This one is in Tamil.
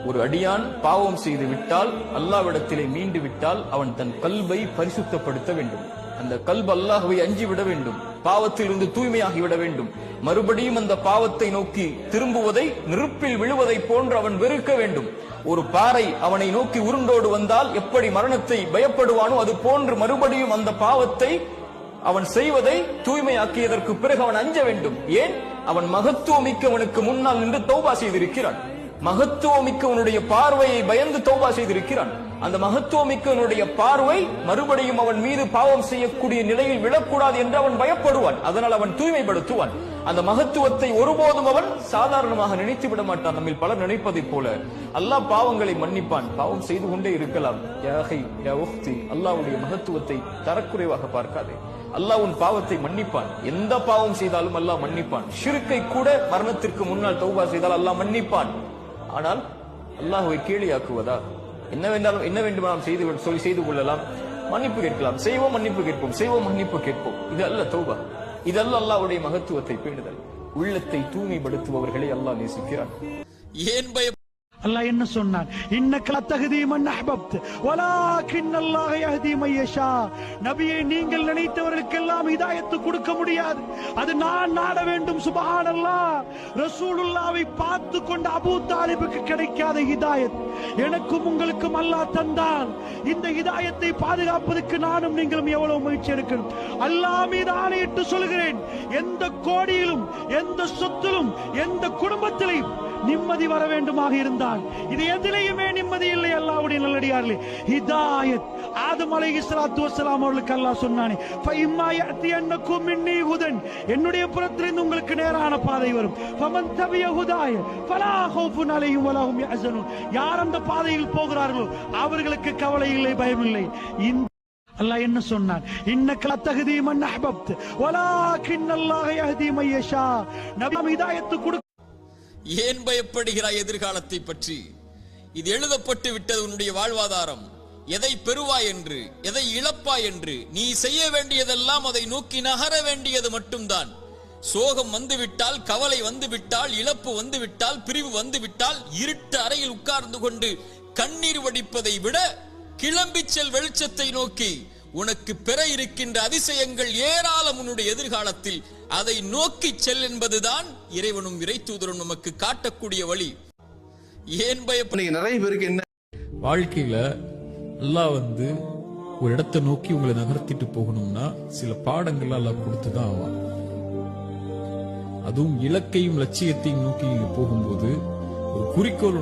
ஒரு அடியான் பாவம் செய்து விட்டால், அல்லாஹ்விடத்திலே மீண்டு விட்டால், அவன் தன் கல்வை பரிசுத்தப்படுத்த வேண்டும். அந்த கல்பு அல்லாஹ்வை அஞ்சி விட வேண்டும், பாவத்தில் இருந்து தூய்மையாகி விட வேண்டும். மறுபடியும் அந்த பாவத்தை நோக்கி திரும்புவதை நெருப்பில் விழுவதை போன்று அவன் வெறுக்க வேண்டும். ஒரு பாறை அவனை நோக்கி உருண்டோடு வந்தால் எப்படி மரணத்தை பயப்படுவானோ அது போன்று மறுபடியும் அந்த பாவத்தை அவன் செய்வதை தூய்மையாக்கியதற்கு பிறகு அவன் அஞ்ச வேண்டும். ஏன்? அவன் மகத்துவமிக்கவனுக்கு முன்னால் நின்று தௌபா செய்திருக்கிறான். மகத்துவமிக்கவனுடைய பார்வையை பயந்து தௌபா செய்திருக்கிறான். அந்த மகத்துவமிக்கவனுடைய பார்வை மறுபடியும் அவன் மீது பாவம் செய்யக்கூடிய நிலையில் விழக்கூடாது என்று அவன் பயப்படுவான். அதனால் அவன் தூய்மைப்படுத்துவான். அந்த மகத்துவத்தை ஒருபோதும் அவன் சாதாரணமாக நினைத்து விட மாட்டான். நம்மில் பலர் நினைப்பதை போல அல்லாஹ் பாவங்களை மன்னிப்பான், பாவம் செய்து கொண்டே இருக்கலாம். அல்லாஹ்வுடைய மகத்துவத்தை தரக்குறைவாக பார்க்காதே. அல்லாஹ் உன் பாவத்தை மன்னிப்பான். எந்த பாவம் செய்தாலும் அல்லாஹ் மன்னிப்பான். ஷிர்க்கை கூட மரணத்திற்கு முன்னால் தௌபா செய்தால் அல்லாஹ் மன்னிப்பான். ஆனால் அல்லாஹ்வை கேலியாக்குவதா? என்ன வேண்டுமானாலும் செய்து கொள்ளலாம், மன்னிப்பு கேட்கலாம், செய்வோம் மன்னிப்பு கேட்போம், செய்வோம் மன்னிப்பு கேட்போம். இது அல்ல தௌபா. இதல்ல அல்லாஹ்வுடைய மகத்துவத்தை பேணுதல். உள்ளத்தை தூய்மைப்படுத்துபவர்களை அல்லாஹ் நேசிக்கிறான். ஏன் அல்லாஹ் என்ன சொன்னான்? இன்னக லதஹதி மன் அஹ்பப்த வலாகின் அல்லாஹ் யஹ்தி மன் யஷா. நபியே, நீங்கள் நினைத்தவர்களுக்கெல்லாம் ஹிதாயத் கொடுக்க முடியாது, அது நான் நாட வேண்டும். சுப்ஹானல்லாஹ். ரசூலுல்லாஹ்வை பார்த்து கொண்ட அபூ தாலிபுக்கு கிடைக்காத ஹிதாயத் எனக்கும் உங்களுக்கும் அல்லாஹ் தந்தான். இந்த ஹிதாயத்தை பாதுகாப்பதற்கு நானும் நீங்களும் எவ்வளவு முயற்சி எடுக்கணும். அல்லாஹ் மீது ஆணையிட்டு சொல்கிறேன், எந்த கோடியிலும், எந்த சொத்திலும், எந்த குடும்பத்திலும் நிம்மதி வர வேண்டுமாக இருந்தால் இது எதிலையுமே நிம்மதி இல்லை. அல்லாஹ்வுடைய நல்லடியார்களே, ஹிதாயத் ஆதம் அலைஹிஸ்ஸலாத்து வஸ்ஸலாம் அவர்களுக்கு அல்லாஹ் சொன்னானே, ஃபஇம்மா யஅதியன்னகும் மின்னி ஹுதன், என்னுடைய புறத்திலிருந்து உங்களுக்கு நேரான பாதை வரும். ஃபமன் தபிய ஹுதாய ஃபலா ஹௌஃபுன் அலைஹிம் வலா ஹும் யஹ்ஸனூன், யார் அந்த பாதையில் போகிறார்களோ அவர்களுக்கு கவலை இல்லை, பயம் இல்லை. அல்லாஹ் என்ன சொன்னான்? இன்னக லதஹதி மன் அஹ்பப்த வலாகின் அல்லாஹ் யஹ்தி மன் யஷா. நபி ஹிதாயத் ஏன் பயப்படுகிறாய் எதிர்காலத்தை பற்றி? இது எழுதப்பட்டு விட்டது உன்னுடைய வாழ்வாதாரம். எதை பெறுவாய் என்று, எதை இழப்பாய் என்று. நீ செய்ய வேண்டியதெல்லாம் அதை நோக்கி நகர வேண்டியது மட்டும்தான். சோகம் வந்துவிட்டால், கவலை வந்துவிட்டால், இழப்பு வந்துவிட்டால், பிரிவு வந்துவிட்டால், இருட்டு அறையில் உட்கார்ந்து கொண்டு கண்ணீர் வடிப்பதை விட கிளம்பி செல் வெளிச்சத்தை நோக்கி. உனக்கு பெற இருக்கின்ற அதிசயங்கள் ஏராளம் உன்னுடைய எதிர்காலத்தில். அதை நோக்கி செல் என்பதுதான் இறைவனும் இறை தூதரும் நமக்கு காட்டக்கூடிய வழி. ஏன் பயப்பட? நிறைய பேருக்கு என்ன வாழ்க்கையில அல்லாஹ் ஒரு இடத்தை நோக்கி உங்களை நகர்த்திட்டு போகணும்னா சில பாடங்கள் அல்லாஹ் கொடுத்துதான் ஆவான். அதுவும் இலக்கையும் லட்சியத்தையும் நோக்கி நீங்க போகும்போது ஒரு குறிக்கோள்